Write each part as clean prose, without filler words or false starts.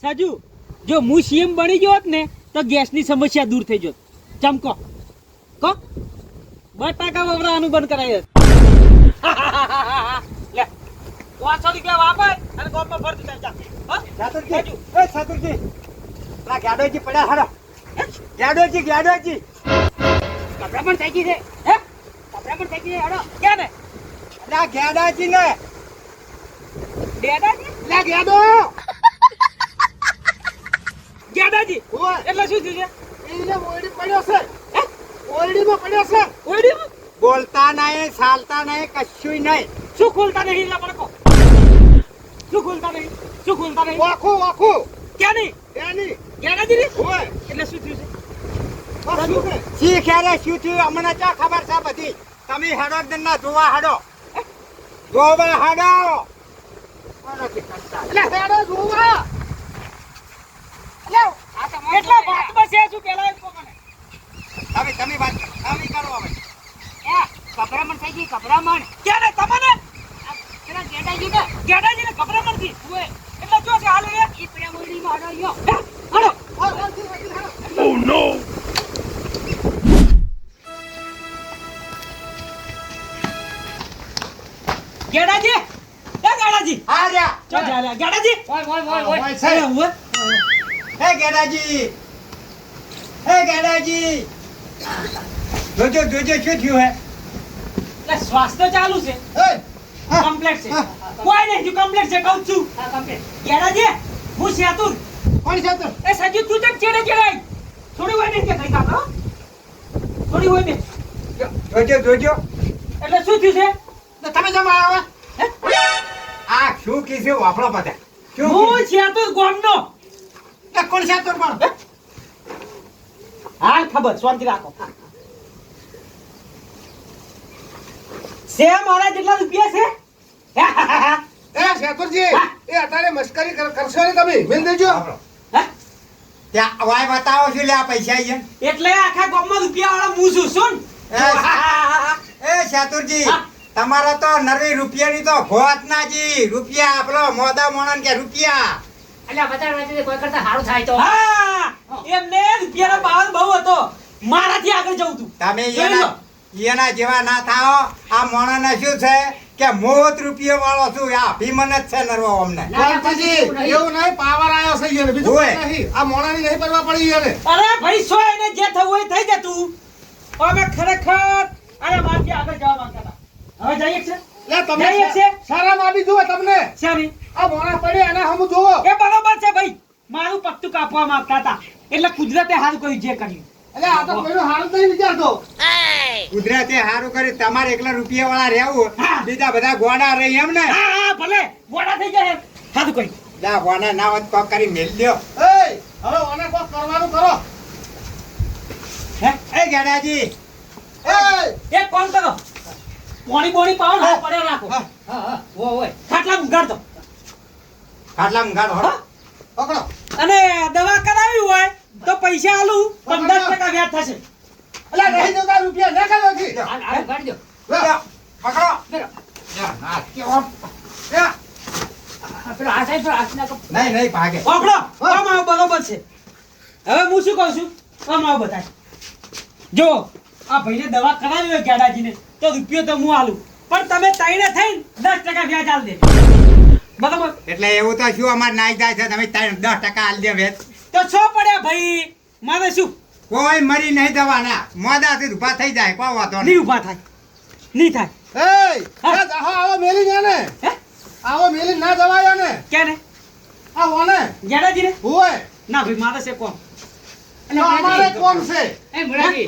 સજુ જો હું સીએમ બની ગયો હોત ને તો ગેસની સમસ્યા દૂર થઈ જોત ચમકો કો 2% વવરાવાનું બંધ કરાય લે 500 રૂપિયા વાપર અને ગોમમાં ફરતી થઈ જા હા સાતુરજી એ સાતુરજી આ ગાડોજી પડ્યા હારો ગાડોજી કપડા પણ થઈ ગઈ છે હે કપડા પણ થઈ ગઈ છે હાડો ક્યાં ને અલા ગાડાજી ને ડેડાજી લા ગાડો ગેડાજી ઓય એટલે શું થયું છે એને ઓયડી પડ્યો છે હે ઓયડીમાં પડ્યો છે ઓયડીમાં બોલતા નહીં ચાલતા નહીં કશુંય નહીં શું ખોલતા નહીં એટલે પડકો શું ખોલતા નહીં વાખો ક્યાં નહીં એની ગેડાજી ને ઓય એટલે શું થયું છે સી ખેરે શું થયું અમને ચા ખબર છે બધી તમે હેડો ના જોવા હેડો નથી કરતા એટલે હેડો જોવા લે આ તો એટલા વાતમાં છે શું પેલા એમ કો મને તમે વાત તમે કરો હવે એ કપરામણ થઈ ગઈ કપરામણ ક્યાં ને તમને પેલા ગેડાજી ને કપરામણ થી ઓય એટલે જો છે હાલ એ ઈ પ્રેમોડી માં હાડો યો હાડો Oh no! ગેડાજી એ ગેડાજી હા ર્યા ચો જા ગેડાજી ઓય છે હે ગેડાજી જોજો શું થયું હે એટલે શ્વાસ તો ચાલુ છે કમ્પ્લીટ છે કોઈ નહીં જો કમ્પ્લીટ છે કહું છું હા કમ્પ્લીટ ગેડાજી હું સેતુર કોણ છે તું એ સજુ તું તક ચેડાઈ થોડી હોય ને કે કઈ કામ કરો થોડી હોય ને જોજો એટલે શું થયું છે તો તમે જમા આવે આ શું કીધું વાપરો પતે હું સેતુર ગોમનો કોણ છે તું પણ હા ખબર શાંતિ રાખો છે મારા જેટલા રૂપિયા છે એ શેતુરજી એ અત્યારે મસ્કરી કરશો ને તમે મેલ દેજો હે? ત્યાં વાય બતાવો છું લે આ પૈસા અહીંયા એટલે આખા ગામમાં રૂપિયા વાળા હું છું શું એ શાતુરજી હા. તમારા તો નરવી રૂપિયાની તો હોત નાજી રૂપિયા આપણો મોદા મોણન કે રૂપિયા એટલે બધા વાંચે કોઈ કરતા સારું થાય તો હા એમને રૂપિયાનો પાવર બહુ હતો મારાથી આગળ જવું તું તમે જોઈ લો. એના જેવા ના થાઓ આ મોણને શું છે કે મોત રૂપિયા વાળો છું આ ભીમન જ છે નરવો અમને શાંતિજી, એવું નહીં પાવર આવ્યો છે યાર બીજું ઓય. કંઈ નહીં આ મોણાની નહીં પડવા પડી યાર અરે ભાઈ સો એને જે થવું હોય થઈ જતું અમે ખરેખર અરે મારથી આગળ જવા માંગતા હતા હવે જઈએ છે લે તમે જઈએ છે શરમ આવી જુઓ તમને શાની આ મોણા પડે એને હમ જુઓ એ બરોબર છે ભાઈ મારું પત્તું કાપવા માંગતા હતા એટલે કુદરતે હારું કર્યું જે કર્યું એટલે આ તો કોઈનું હારું જ નહીં વિચારતો કુદરતે સારું કર્યું તમારે એકલા રૂપિયા વાળા રહેવું હા. બીજા બધા ગોડા રહી એમ ને હા હા ભલે ગોળા થઈ જાય હારું કર્યું લા ગોડા ના હોત કોક કરી મેલ દ્યો એ હવે ઓને કોક કરવાનું કરો હે એ ગેડાજી એ એક કામ કરો પોણી બોણી પાવો ને હાથ પડ્યો રાખો હા. હા હા ઓ ઓય ખાટલા ઉગાડ દો ખાટલામાં ગાડો હો. પકડો અને દવા કરાવી હોય તો પૈસા આલું 15% વ્યાજ થશે એટલે નહીં જોતા રૂપિયા ના કાઢો છી હાલ હાલ કાઢજો લ્યો, પકડો બેરો લ્યો, ના, કેવો? લ્યો. પેલો આ સાઈડ પર આસના કપ નહીં ભાગે વાપરો આમ આવો બરોબર છે હવે હું શું કહું છું આમ આવો બતાય જો આ ભાઈને દવા કરાવી હોય ગેડાજીને તો રૂપિયો તો હું આલું પણ તમે તઈને થઈને 10% વ્યાજ આલ દે બરાબર એટલે એવું તો શું અમાર નાઈ જાય છે તમે 10% આલ દે વેચ તો છો પડ્યા ભાઈ મારે શું કોઈ મરી નહીં જવાના મોદાથી ઊભા થઈ જાય કોઈ વાંધો નહીં નહીં ઊભા થાય નહીં થાય એ જાહો આવો મેલી ને હે આવો મેલી ના જવાય ને ક્યાં ને આ ઓને ગેડાજીને હોય ના ભાઈ મારે છે કોમ તો અમારે કોમ છે એ મુરાજી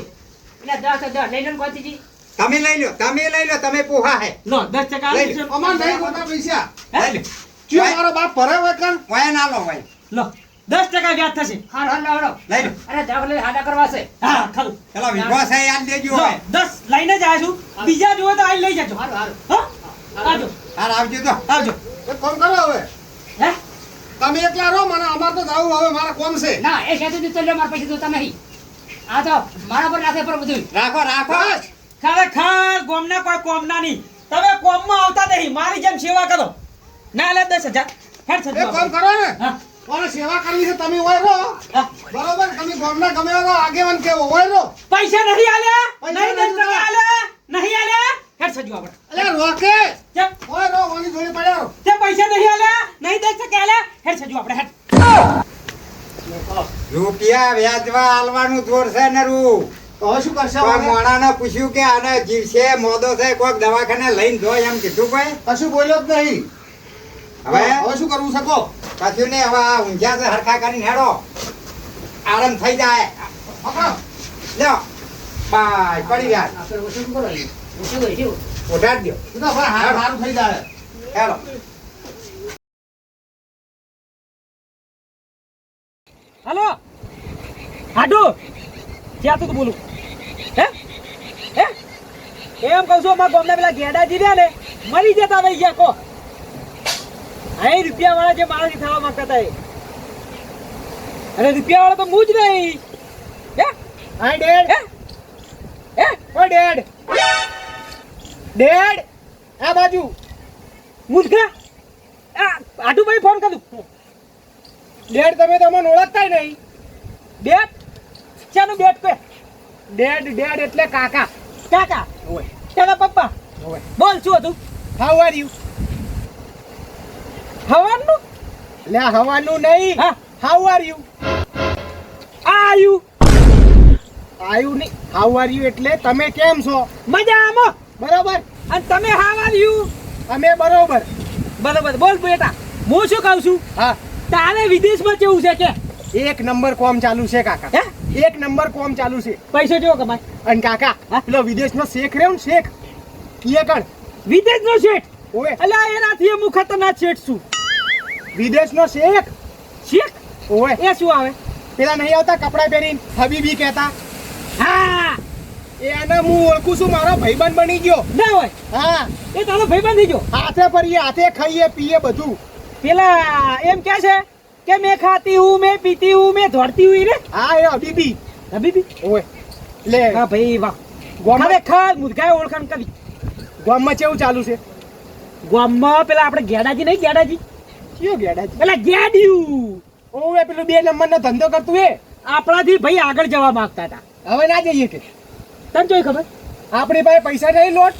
એટલે 10 લઈ લો કોતીજી તમે લઈ લો તમે પોહા હે લો 10% આલ લઈ દેજો અમાર નહીં ખોટા પૈસા લઈ લો ચિયો મારો બાપ ભરે હોય કન વય ના લો વય લો 10% વ્યાજ થશે હાલ હાલ લાવડો લઈ લો અરે દાખલે હાડા કરવા છે હા ખરું ચલો વિશ્વાસ હે આલ દેજો લો હવે 10 લઈને જ આવ્યો છું બીજા જોવે તો આઈ લઈ જજો હારું હારું હા આવજો હાર આવજો તો આવજો એક કામ કરો હવે હે તમે એકલા રહો મને અમાર તો જાવું હવે મારા કોમ છે ના એ શેતુ તો લે માર પૈસા જોતા નહીં આ તો મારા પર નાખે પર બધું રાખો બસ ખરેખર ગોમના કોઈ કોમના નહીં તમે કોમમાં આવતા નહીં મારી જેમ સેવા કરો ના લે 10,000 હેડ એક કામ કરો ને હા ઓને સેવા કરવી છે તમે હોય રહો હા. બરોબર તમે ગામના ગમે એવો આગેવાન કેવો હોય રહો પૈસા નહીં આલ્યા પૈસા નહીં દસ નહીં ટકા આલ્યા નહીં આલ્યા હેડ સજુ આપણે અલ્યા રોકે ચમ હોય રહો ઓની જોડે પડ્યા રહો તે પૈસા નહીં આલ્યા નહીં 10 ટકા આલ્યા હેડ સજુ આપણે હેડ રૂપિયા વ્યાજવા આલવાનું જોર છે ને રૂ તો હવે શું કરશે પણ હવે? મોણાને પૂછ્યું કે આને જીવશે મોદો છે કોઈક દવાખાને લઈને જોય એમ કીધું કોઈ કશું બોલ્યો જ નહીં હવે હવે શું કરવું શકો કશું ને હવે આ ઊંઝા છે હરખા કરીને હેડો આરામ થઈ જાય પકડો લ્યો બાય પડી ગયા આપણે ઓછું શું કરવાનું? ઓછું હોય છે. ઉઠાડ દો તું તો ભાઈ હારું થઈ જાય હેડો હાલો હાડુ ક્યાં તું બોલું હે હે એમ કહું છું અમારા ગામના પેલા ગેડાજી રહ્યા ને મરી જતા વહી ગયા કો અહીં રૂપિયા વાળા જે માણસ થવા માંગતા હતા એ અને રૂપિયા વાળા તો હું જ નહીં હે હાય ડેડ હે હે ઓ ડેડ ડેડ આ બાજુ મૂર્ખા આ હાડુભાઈ ફોન કરું ડેડ તમે તમને ઓળખતા નહીં બેટ ચાનો બેટ પે ડેડ ડેડ એટલે કાકા કાકા ઓય તારા પપ્પા ઓય બોલ શું હતું હાઉ આર યુ હવાનું લે હવાનું નહીં હા હાઉ આર યુ આયુ આયુ નહીં હાઉ આર યુ એટલે તમે કેમ છો મજામાં બરોબર અને તમે હાવ આવ્યું અમે બરોબર બરોબર બોલ બેટા હું શું કહું છું હા તારે વિદેશમાં કેવું છે કે એક નંબર કોમ ચાલુ છે કાકા હે એક નંબર કોમ ચાલુ છે પૈસો જેવો કમાય અને કાકા હા? પેલો વિદેશનો શેખ રહ્યો ને શેખ ઈએ કણ વિદેશનો શેઠ ઓય અલ્યા એનાથી હું ખતરનાક શેઠ છું વિદેશનો શેખ શેઠ ઓય એ શું આવે પેલા નહીં આવતા કપડા પહેરીને હબીબી કહેતા હા એને હું ઓળખું છું મારો ભાઈબંધ બની ગયો ના હોય હા એ તારો ભાઈબંધ થઈ ગયો હાથે ફરીએ હાથે ખાઈએ પીએ બધું પેલા એમ કે છે કે મેં ખાતી હું મેં પીતી હું મેં દોડતી હું રે હા એ હબીબી હબીબી ઓય લે હા ભાઈ વાહ ગામમાં ખરેખર મુર્ગાએ ઓળખાણ કરી ગામમાં કેવું ચાલુ છે ગામમાં પેલા આપણે ગેડાજી નહીં ગેડાજી કયો ગેડાજી પેલા ગેડ્યું ઓય પેલું 2 નંબરનો ધંધો કરતું એ આપણાથી ભાઈ આગળ જવા માંગતા હતા હવે ના જઈએ કે તને જોઈ ખબર આપણી પાસે પૈસા નહીં લોટ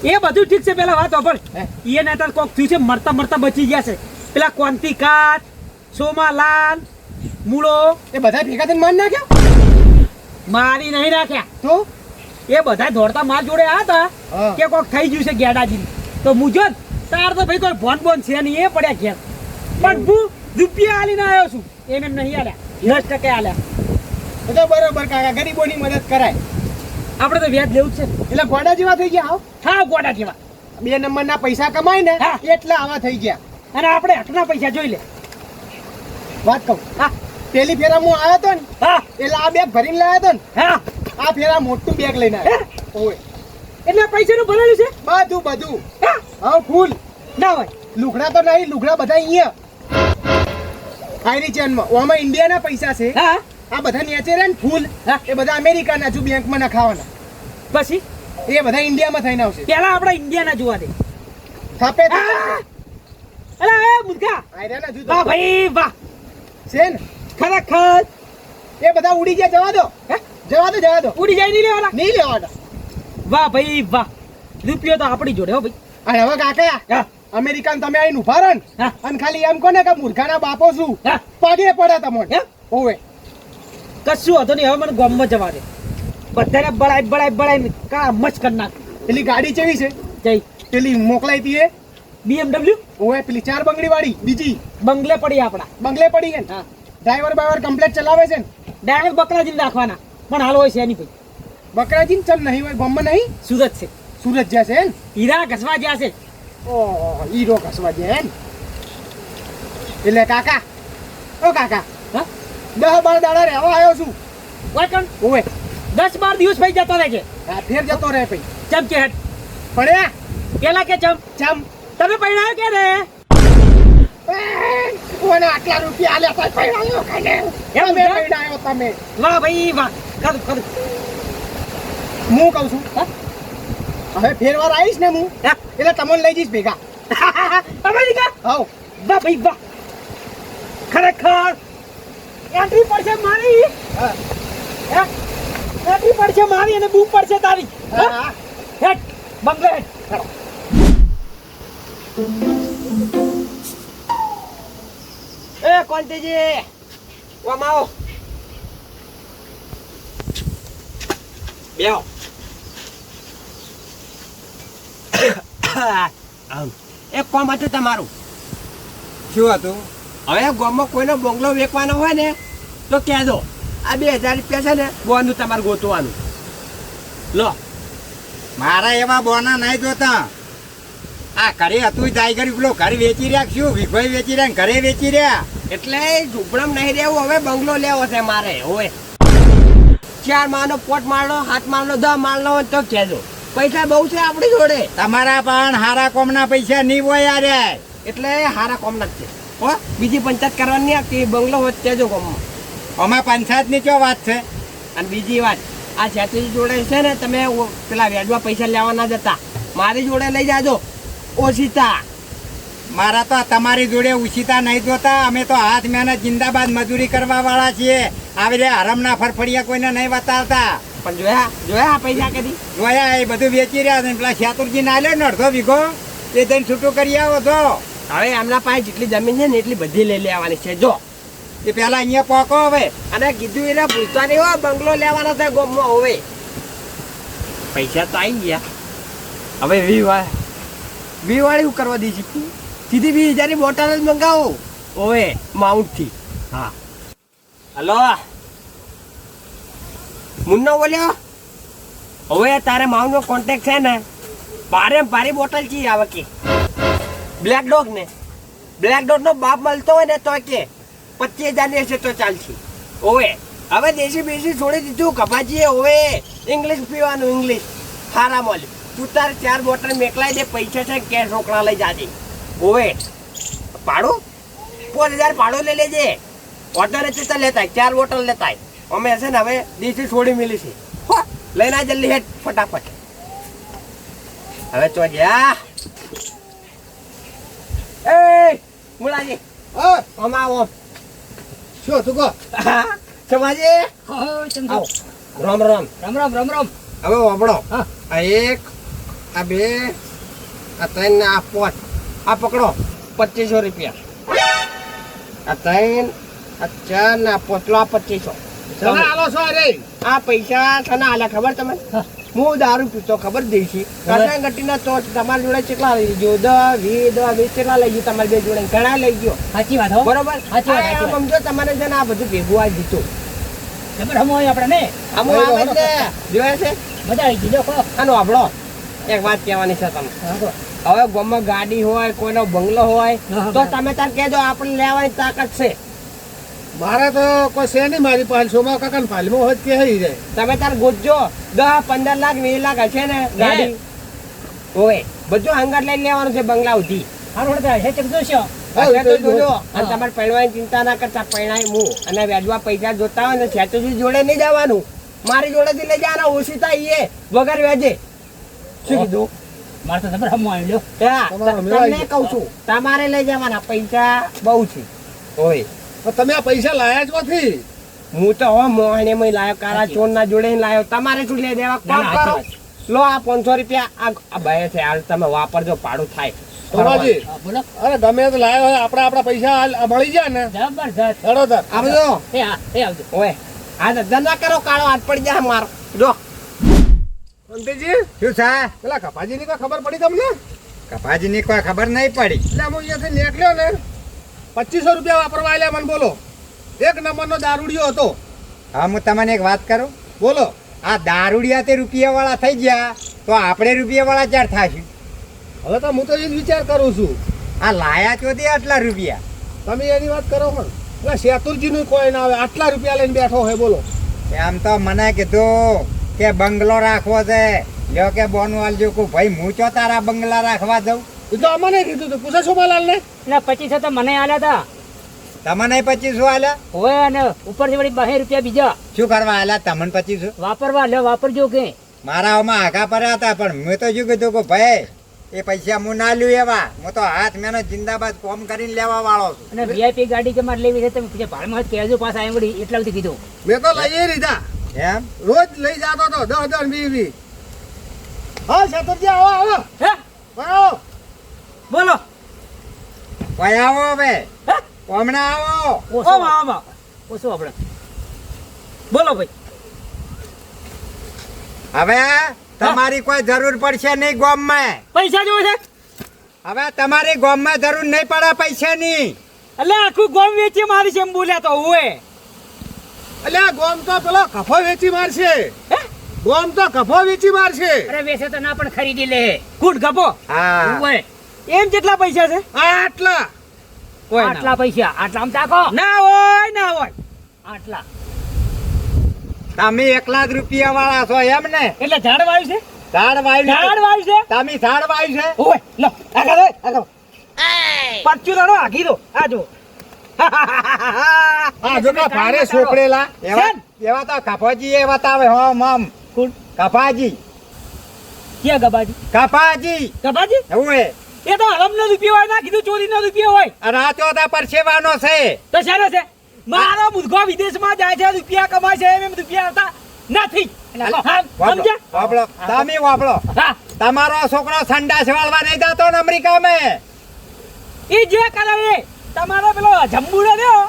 એ બધું ઠીક છે પેલા વાત સાંભળ હે? એ નેતા કોક થયું છે મરતા મરતા બચી ગયા છે પેલા કોંતીકાત સોમાલાલ મૂળો એ બધા ભેગા થઈને માર નાખ્યા મારી નહીં રાખ્યા તો એ બધા દોડતા માર જોડે આ હતા હા. કે કોક થઈ ગયું છે ગેડાજી તો મુજો તાર તો ભાઈ કોઈ ભોન બોન છે નહીં એ પડ્યા ઘેર પણ હું રૂપિયા આલીને આવ્યો છું એમ નહીં આલ્યા 10% આલ્યા એ તો બરોબર કાકા ગરીબોની મદદ કરાય આપણે તો વ્યાજ લેવું જ છે એટલે ગોડા જેવા થઈ ગયા હા ગોડા જેવા 2 નંબરના પૈસા કમાય ને હા. એટલા આવા થઈ ગયા અને આપણે હકના પૈસા જોઈ લે વાત કહું હા પેલી ફેરા હું આવ્યો તો ને હા એટલે આ બેગ ભરીને લાવ્યો તો ને હા આ ફેરા મોટું બેગ લઈને આવ્યો ઓય એટલે પૈસાનું ભરેલું છે બધું બધું હા હા ફૂલ ના હોય લુગડા તો નહીં લુગડા બધા અહીંયા આયરી ચેનમાં ઓમાં ઇન્ડિયાના પૈસા છે હા આ બધા નેચે રહે ને ફૂલ હા. એ બધા અમેરિકાના હજુ બેંકમાં નખાવાના પછી એ બધા ઇન્ડિયામાં થઈને આવશે પેલા આપણે ઇન્ડિયાના જોવા દે થાપે હા! અલા એ મુર્ગા આયરાના હજુ વાહ તો ભાઈ વાહ છે ને ખરેખર એ બધા ઉડી ગયા જવા દો હે? જવા દો ઉડી જાય નહીં લેવાના નહીં લેવાના વાહ ભાઈ વાહ રૂપિયો તો આપણી જોડે હો ભાઈ અને હવે કાકા હા અમેરિકાન તમે આઈને ઉભા રહો ને હા. અને ખાલી એમ કહો ને કે મૂર્ખાના બાપો શું હા પગે પડે તમને હે? ઓવે કશું હતો નહીં હવે મને ગામમાં જવા દે બધાને બળાઈ કા મચ કરી નાખ પેલી ગાડી ચેવી છે જઈ પેલી મોકલાઈ હતી એ BMW ઓવે પેલી 4 બંગડી વાળી બીજી બંગલે પડી આપણા બંગલે પડી ગઈ ને હા ડ્રાઈવર બાઈવર કમ્પ્લેટ ચલાવે છે ને ડાયરેક્ટ બકરાજીને રાખવાના પણ હાલ હોય છે એની ભાઈ બકરાજી ને ચમ નહીં હોય ગામમાં નહીં સુરત છે સુરત જ્યાં છે ને હીરા ઘસવા જ્યાં છે ઓહ હીરો ઘસવા જાય ને એટલે કાકા ઓ કાકા હા 10-12 દાડા રહેવા આવ્યો છું ઓય કણ ઓવે 10-12 દિવસ ભાઈ જતો રહે છે આ ફેર જતો રહે પછી ચમ કે હેઠ પડ્યા પેલા કે ચમ ચમ તમે પૈણાયો કે રે કોને આટલા રૂપિયા આલ્યા તો પૈણાયો કને એમ તમે છે? પૈણાયો તમે વાહ ભાઈ વાહ કર હું કહું છું હા? હવે ફેરવાર આવીશ ને હું હા? એટલે તમને લઈ જઈશ ભેગા અમેરિકા હવ વાહ ભાઈ વાહ ખરેખર એન્ટ્રી પડશે મારી એન્ટ્રી પડશે મારી અને બૂમ પડશે તારી હેટ બંગલે હેટ એ કોંતીજી આવો બેહો એક કામ હતું તમારું શું હતું? હવે ગામમાં કોઈનો બંગલો વેચવાનો હોય ને તો કહેજો આ 2000 રૂપિયા છે ને બોનું તમારે ગોતવાનું લો મારા એવા બોના નહીં જોતા. આ ઘરે હતું જાય કરી પેલો ઘર વેચી રહ્યા શું વિઘોય વેચી રહ્યા ને ઘરે વેચી રહ્યા. એટલે ઝૂંપડમ નહીં રહેવું હવે બંગલો લેવો છે મારે હવે 4 માળનો 5 માળનો 7 માળનો 10 માળનો હોય તો કહેજો પૈસા બહુ છે આપણી જોડે તમારા પણ હારા કોમના પૈસા નહીં હોય યારે. એટલે હારા કોમના જ છે હો બીજી પંચાયત કરવાની કે બંગલો હોય કહેજો ગામમાં અમે પંચાયતની ચો વાત છે. અને બીજી વાત આ છેતરી જોડે છે ને તમે પેલા વ્યાજમાં પૈસા લેવાના જતા મારી જોડે લઈ જાજો ઓછીતા મારા તો તમારી જોડે ઉછીતા નહીં જોતા. અમે તો હાથ મહેનત જિંદાબાદ મજૂરી કરવા વાળા છીએ. આવી રે હરમના ફરફડિયા કોઈને નહીં બતાવતા. પણ જોયા જોયા આ પૈસા કદી જોયા એ બધું વેચી રહ્યા છે. પેલા શાતુરજી ના લે ને અડધો વીઘો એ જઈને છૂટું કરી આવો છો. હવે એમના પાસે જેટલી જમીન છે ને એટલી બધી લઈ લેવાની છે જો એ પેલા અહીંયા પોકો હવે. અને કીધું એને ભૂલતા નહીં હો બંગલો લેવાનો છે ગામમાં હવે પૈસા તો આવી ગયા હવે વીવાળી શું કરવા દીધી સીધી 20,000ની બોટલ જ મંગાવો હવે માઉન્ટથી હા હલો મુન્નો બોલ્યો હવે તારે માઉન્ટનો કોન્ટેક્ટ છે ને ભારે બોટલ કી આવે કે બ્લેક ડોગ નો બાપ મળતો હોય ને તો કે 25,000 હશે તો ચાલશે હવે દેશી બેસી છોડી દીધું કપાજીએ હવે ઇંગ્લિશ પીવાનું ઇંગ્લિશ હારા મળ્યું તું તારે 4 બોટલ મેકલાઈ દે પૈસા છે કેશ રોકડા લઈ જાજે ભાડું 5,000 ભાડું લઈ લેજે ઓર્ડર છે તો લેતા 4 બોટલ લેતા અમે હશે ને હવે દેશી છોડી મિલી છે લઈને આ જલ્દી હેઠ ફટાફટ હવે ચો ગયા એ મુલાજી આવો શું હતું કહો? સમાજી સમજો રામ રામ હવે વાપડો. હા. આ 1 આ 2 આ 3 ને આ 5 આ પકડો 2500 રૂપિયા આ 3 આ 4 ને આ 5 લો આ 2500 તમે આલો છો અરે આ પૈસા તને આલ્યા ખબર તમને હું દારૂ પીતો ખબર દેશી કસાય ગટીના તો તમારી જોડે કેટલા લઈ ગયો 10 20 કેટલા લઈ ગયો તમારી બે જોડે ઘણા લઈ ગયો સાચી વાત હો બરોબર સાચી વાત, સાચી વાત. સમજો તમારે છે ને આ બધું ભેગું આવી દીધું ખબર હમ હોય આપણે ને આમ આવે છે જોયા છે મજા આવી ગઈ જો કહો આનો આપણો એક વાત કહેવાની છે તમને હા, કહો. હવે ગામમાં ગાડી હોય કોઈનો બંગલો હોય હા, તો હા. તમે તાર કહેજો આપણે લેવાની તાકાત છે મારે તો કોઈ છે નહીં મારી 500 કાકા ફાલમાં હોય કે હઈ જાય. તમે તાર ગોતજો 10-15 લાખ 20 લાખ હશે ને ગાડી હોય બધું હંગાટ લઈને લેવાનું છે બંગલા સુધી હારું હળતા હે ચક જોશો હશે તો જોજો હા. અને તમારે પૈણવાની ચિંતા ના કરતા પૈણાય હું અને વ્યાજમાં પૈસા જોતા હોય ને છેતુજી જોડે નહીં જવાનું મારી જોડેથી લઈ જવાના ઓછી થાય એ વગર વ્યાજે શું કીધું મારે તો ખબર હમ આવ્યો હા, તમારો મેળાઈ તમને ગયો. કહું છું તમારે લઈ જવાના પૈસા બહુ છે હોય પણ તમે આ પૈસા લાયા જ નથી. હું તો હો મોહણીમાં લાયો કારા ચોર ના જોડે લાયો તમારે શું લે દેવા ના, કોણ ના, કરો સાચી લો આ 500 રૂપિયા આ ભાઈ છે હાલ તમે વાપરજો ભાડું થાય સોમાજી, હા, બોલો અરે ગમે તે લાયો હોય આપણા પૈસા મળી જાય ને જબરજસ્ત હેડો તાર. આવજો એ હા એ આવજો ઓય આ ધંધા ના કરો કાળો હાથ પડી જાય મારો જો અંતેજી શું છે? પેલા કપાજીની કોઈ ખબર પડી તમને? કપાજીની કોઈ ખબર નહીં પડી. એટલે હું અહીંયાથી નીકળ્યો ને 2500 રૂપિયા વાપરવા આલ્યા મને બોલો. 1 નંબરનો દારૂડિયો હતો. હા હું તમને એક વાત કરું. બોલો આ દારૂડિયા તે રૂપિયાવાળા થઈ ગયા તો આપણે રૂપિયાવાળા ચાર થાશું. હવે તો હું તો એ જ વિચાર કરું છું. આ લાયા ચોથી આટલા રૂપિયા. તમે એની વાત કરો પણ એટલે શેતુરજીનું કોઈ ના આવે આટલા રૂપિયા લઈને બેઠો હોય બોલો. એમ તો મને કીધું કે બંગલો રાખવો છે લ્યો કે બોનું આલજો કે ભાઈ હું ચો તારા બંગલા રાખવા જાઉં. એ તો અમને કીધું તું પૂછે શોભાલાલ ને એટલે 2500 તો મને આલ્યા હતા તમને 2500 આલ્યા? હોય અને ઉપરથી વળી 2 રૂપિયા બીજા શું કરવા આલ્યા તમને 2500? વાપરવા લે વાપરજો કે મારા આમાં આગા પડ્યા હતા પણ મેં તો શું કીધું કે ભાઈ એ પૈસા હું ના લ્યું એવા. હું તો હાથ મહેનત જિંદાબાદ કોમ કરીને લેવા વાળો છું. અને વીઆઈપી ગાડી કે મારે લેવી છે તમે જે ભાડમાં જ કહેજો પાછા એમ વળી એટલા સુધી કીધું. મેં તો લઈ લીધા, એમ રોજ લઈ જતો તો 10 20. હા શેતરજી આવો આવો હે આવો. બોલો ભાઈ આવો હવે હે હમણાં આવો. ઓ મામા ઓછું આપણે બોલો ભાઈ. હવે તમારી કોઈ જરૂર પડશે નહીં ગામમાં. પૈસા જોવે છે હવે તમારી ગામમાં જરૂર નહીં પડે પૈસાની. એટલે આખું ગોમ વેચી મારી છે એમ બોલ્યા તો ઓએ. એટલે આ ગોમ તો પેલો કફો વેચી મારશે, હે ગોમ તો કફો વેચી મારશે. અરે વેસે તો ના પણ ખરીદી લે. ગુડ ગપો હા ઓય, એમ કેટલા પૈસા છે? આટલા કોઈ આટલા પૈસા આટલા આમ તાકો ના હોય ના હોય. આટલા તમે એકલા જ રૂપિયા વાળા છો એમ ને? એટલે ઝાડ વાવ્યું છે, ઝાડ વાવ્યું ઝાડ છે? વાવ્યું છે. તમે ઝાડ વાવ્યું છે? ઓય લો આગળ ઓય આગળ. પચ્ચું દાડો આગી દો આ જો. આ જો કા ભારે સોપડેલા. એવા એવા તો કપાજી એ બતાવે હોમ હોમ. કોણ? કપાજી ક્યાં ગબાજી? કપાજી ગબાજી એવું એ. એ તો હરમનો રૂપિયો હોય ના કીધું ચોરીનો રૂપિયો હોય અને આ ચોથા પરસેવાનો છે. તો શાનો છે? મારો મુર્ગો વિદેશમાં જાય છે રૂપિયા કમાય છે એમ રૂપિયા આવતા નથી. એટલે હા, સમજ્યા? વાપરો તમે વાપરો. હા તમારો છોકરો સંડાસ વાળવા નહીં જતો ને અમેરિકામાં. એ જે કરે એ તમારો પેલો જંબુડો રહ્યો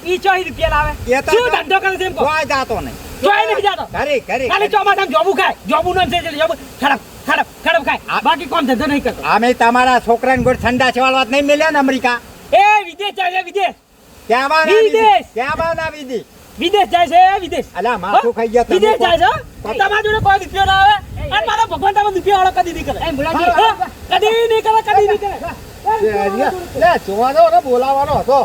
ઈ 40 રૂપિયા લાવે. એ તો શું ધંધો કરે છે એમ કહો? કોઈ જાતો નહીં. ચોય નહીં જાતો. ખરી ખરી ખાલી ચોમાસામાં જોબુ ખાય. જોબુ નામ છે એટલે જોબુ ખડપ ખડપ ખડપ ખાય. બાકી કોણ ધંધો નહીં કરતો. અમે તમારા છોકરાને ગોળ સંડાસ વાળવા જ નહીં મળ્યા ને અમેરિકા. એ વિદેશ જાય છે વિદેશ. ક્યાં બાના વિદેશ. ક્યાં બાના વિદેશ? વિદેશ જાય છે વિદેશ. અલા માથું ખાઈ ગયા તમે. વિદેશ જાય છે હો? તમારા જોડે કોઈ રૂપિયો ના આવે અને મારા ભગવાન તમે રૂપિયા વાળો કદી નહીં કરે. એ મુલાજી હા? કદી નહીં કરે કદી નહીં કરે. લે જોવાનો ને બોલાવાનો હતો.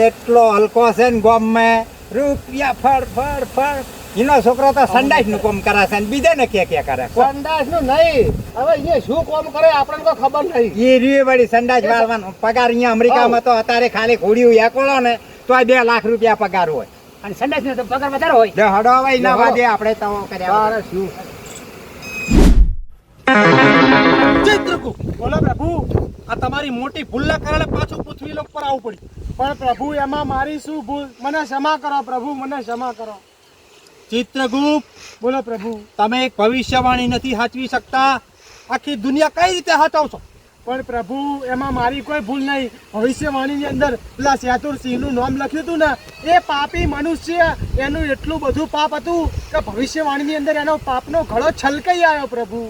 એટલો હલકો છે ને ગામમાં રૂપિયા ફળ ફળ ફળ. એનો છોકરો તો સંડાસ નું કામ કરે છે ને બીજે ને કે કરે. સંડાસ નું નહીં, હવે અહીંયા શું કામ કરે આપણને કોઈ ખબર નહીં. એ રીએ વળી સંડાસ વાળવાનો પગાર અહીંયા અમેરિકામાં તો અત્યારે ખાલી ઘોડીયું એકલો ને તો 2 લાખ રૂપિયા પગાર હોય. અને સંડાસ નો તો પગાર વધારે હોય. જો હડો હવે એના વાદે આપણે તો કર્યા. તારે શું ચિત્રકૂટ બોલો પ્રભુ, આ તમારી મોટી ભૂલના કારણે પાછું પૃથ્વી લોક પર આવવું પડ્યું. પણ પ્રભુ એમાં મારી શું ભૂલ? મને ક્ષમા કરો પ્રભુ, મને ક્ષમા કરો. ચિત્રગુપ્ત, બોલો પ્રભુ. તમે એક ભવિષ્યવાણી નથી સાચવી શકતા. આખી દુનિયા કઈ રીતે સાચવશો? પણ પ્રભુ એમાં મારી કોઈ ભૂલ નહીં. ભવિષ્યવાણીની અંદર પેલા શેતુરસિંહનું નામ લખ્યું હતું ને, એ પાપી મનુષ્ય એનું એટલું બધું પાપ હતું કે ભવિષ્યવાણીની અંદર એનો પાપનો ઘડો છલકાઈ આવ્યો પ્રભુ.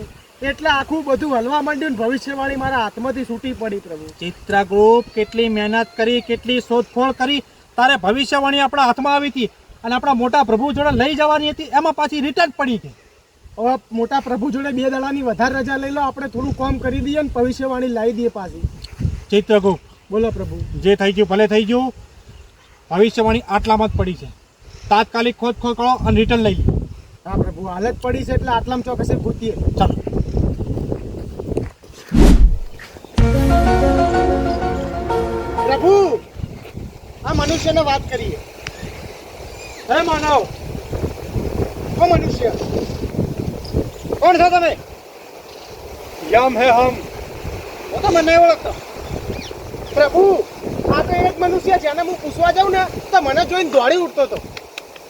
એટલે આખું બધું હલવા માંડ્યું ને ભવિષ્યવાણી મારા હાથમાંથી છૂટી પડી પ્રભુ. ચિત્રગુપ્ત, કેટલી મહેનત કરી, કેટલી શોધખોળ કરી, તારે ભવિષ્યવાણી આપણા હાથમાં આવી હતી અને આપણા મોટા પ્રભુ જોડે લઈ જવાની હતી, એમાં પાછી રિટર્ન પડી ગઈ. હવે મોટા પ્રભુ જોડે 2 દાડાની વધારે રજા લઈ લો, આપણે થોડું કામ કરી દઈએ ને ભવિષ્યવાણી લાવી દઈએ પાછી. ચિત્રગુપ્ત, બોલો પ્રભુ. જે થઈ ગયું ભલે થઈ ગયું. ભવિષ્યવાણી આટલામાં જ પડી છે. તાત્કાલિક ખોદખોળ કરો અને રિટર્ન લઈ લો. હા પ્રભુ, હાલત પડી છે એટલે આટલામાં ચોકસે ભૂતીએ. ચાલો. પ્રભુ, આ મનુષ્યને વાત કરીએ. હે માનવ, ઓ મનુષ્ય, કોણ છો તમે? યમ હે હમ. હું તો મને નહીં ઓળખતો. પ્રભુ, આ તો એક મનુષ્ય જેને હું પૂછવા જાઉં ને તો મને જોઈને દોડી ઉઠતો હતો.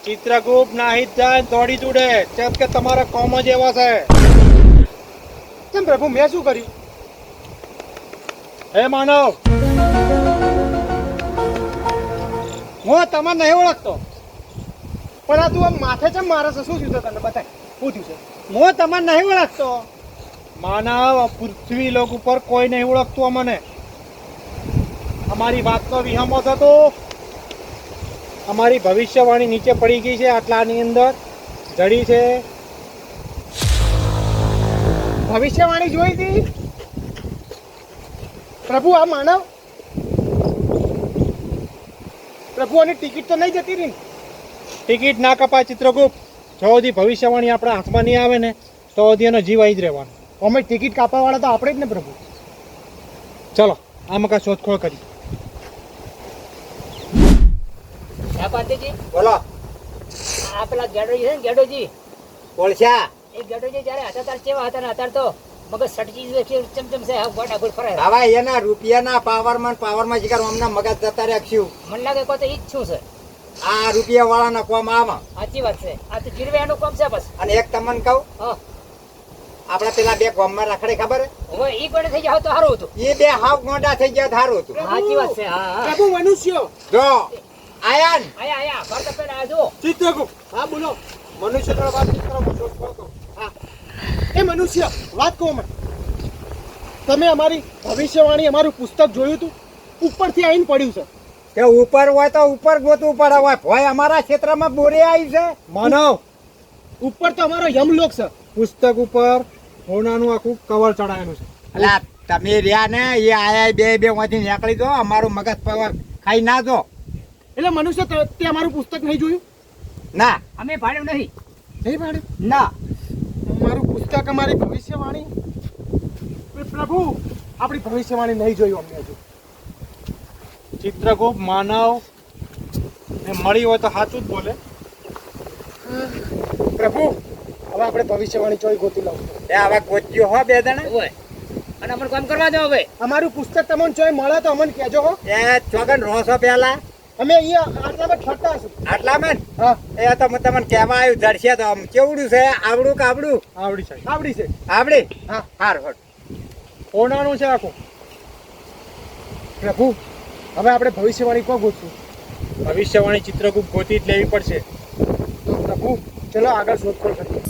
ચિત્રગુપ્ત નાહી જ જાય, દોડી જુડે, કેમ કે તમારા કોમ જ એવા છે. કેમ પ્રભુ, મેં શું કર્યું? હે માનવ, હું તમને નહીં ઓળખતો, પણ આ તું આમ માથે ચમ મારે છે? શું થયું છે તને? બતાય, શું થયું છે? હું તમને નહીં ઓળખતો. માનવ, પૃથ્વી લોક ઉપર કોઈ નહીં ઓળખતું અમને. અમારી વાતનો વિહમો થતો. અમારી ભવિષ્યવાણી નીચે પડી ગઈ છે, આટલાની અંદર જડી છે. ભવિષ્યવાણી જોઈ હતી પ્રભુ. આ માનવ પ્રભુ, આની ટિકિટ તો નહીં જતી રહી ને? ટિકિટ ના કપાય ચિત્રગુપ્ત. જો સુધી ભવિષ્યવાણી આપણા હાથમાં નહીં આવે ને તો સુધી એનો જીવ આવી જ રહેવાનો. અમે ટિકિટ કાપવા વાળા તો આપણે જ ને પ્રભુ. ચલો આમાં કાંઈ શોધખોળ કરી. હે પાંડેજી, બોલો આ પેલા ગેડોજી છે ને, ગેડોજી, બોલશા. એ ગેડોજી જ્યારે હતા ત્યારે કેવા હતા ને અત્યારે તો મગજ સટકી જાય છે ચમચમ છે હા ગોડા ગોડ ફરાય હવે એના રૂપિયાના પાવરમાં શિકાર અમને મગજ જતા રાખ્યું. મને લાગે કોઈ તો ઈ જ છું છે આ રૂપિયા વાળાના કોમ આમાં. સાચી વાત છે આ તો જીરવે એનું કામ છે બસ અને એક તમને કહું, હા આપડા પેલા બે ગામમાં રખડે ખબર હે? હવે ઈ કોને થઈ જાય તો સારું હતું એ બે હાવ ગોંડા થઈ ગયા સારું હતું. સાચી વાત છે હા હા પ્રભુ મનુષ્યો જો આયા ને, આયા ભારત પેલા આ જુઓ ચિત્રગુપ્ત હા બોલો મનુષ્ય જોડે વાત કરો હું શોધખોળ કરું. હા એ મનુષ્ય વાત કહો મને તમે અમારી ભવિષ્યવાણી અમારું પુસ્તક જોયું હતું ઉપરથી આવીને પડ્યું છે કે ઉપર હોય તો ઉપર ગોતવું પડે. હોય ભોય અમારા ક્ષેત્રમાં બોરે આવી છે. માનવ ઉપર તો અમારો યમલોક છે પુસ્તક ઉપર હોનાનું આખું કવર ચડાયેલું છે અલા તમે રહ્યા ને એ આયા બે માંથી નીકળી દો. અમારું મગજ પવર ખાઈ ના દો. એટલે મનુષ્ય તે અમારું પુસ્તક નહીં જોયું ના અમે ભાડ્યું નહીં નહીં ભાડ્યું ના અમારું પુસ્તક અમારી ભવિષ્યવાણી એ પ્રભુ આપણી ભવિષ્યવાણી નહીં જોયું અમને હજુ ચિત્રગુપ્ત માનવ ને મળી હોય તો સાચું જ બોલે. પ્રભુ હવે આપણે ભવિષ્યવાણી ચોઈ ગોતી લાવું એ હવે ગોત્યો હો બે જણા. હોય અને અમને કામ કરવા દો હવે અમારું પુસ્તક તમને ચોઈ મળે તો અમને કહેજો હો એ ચોગન રોસો પેલા અમે અહીંયા આટલામાં ફરતા હશું આટલામાં ને? હા એ તો હું તમને કહેવા આવ્યું જડશે તો આમ કેવડું છે આવડું કે આવડું આવડી છે આવડી છે આવડી હા હાર હોટ હોનાનું છે આખું. પ્રભુ હવે આપણે ભવિષ્યવાણી કોણ ગોતશું ભવિષ્યવાણી ચિત્રગુપ્ત ગોતી જ લેવી પડશે. તો પ્રભુ ચલો આગળ શોધખોળ કરીએ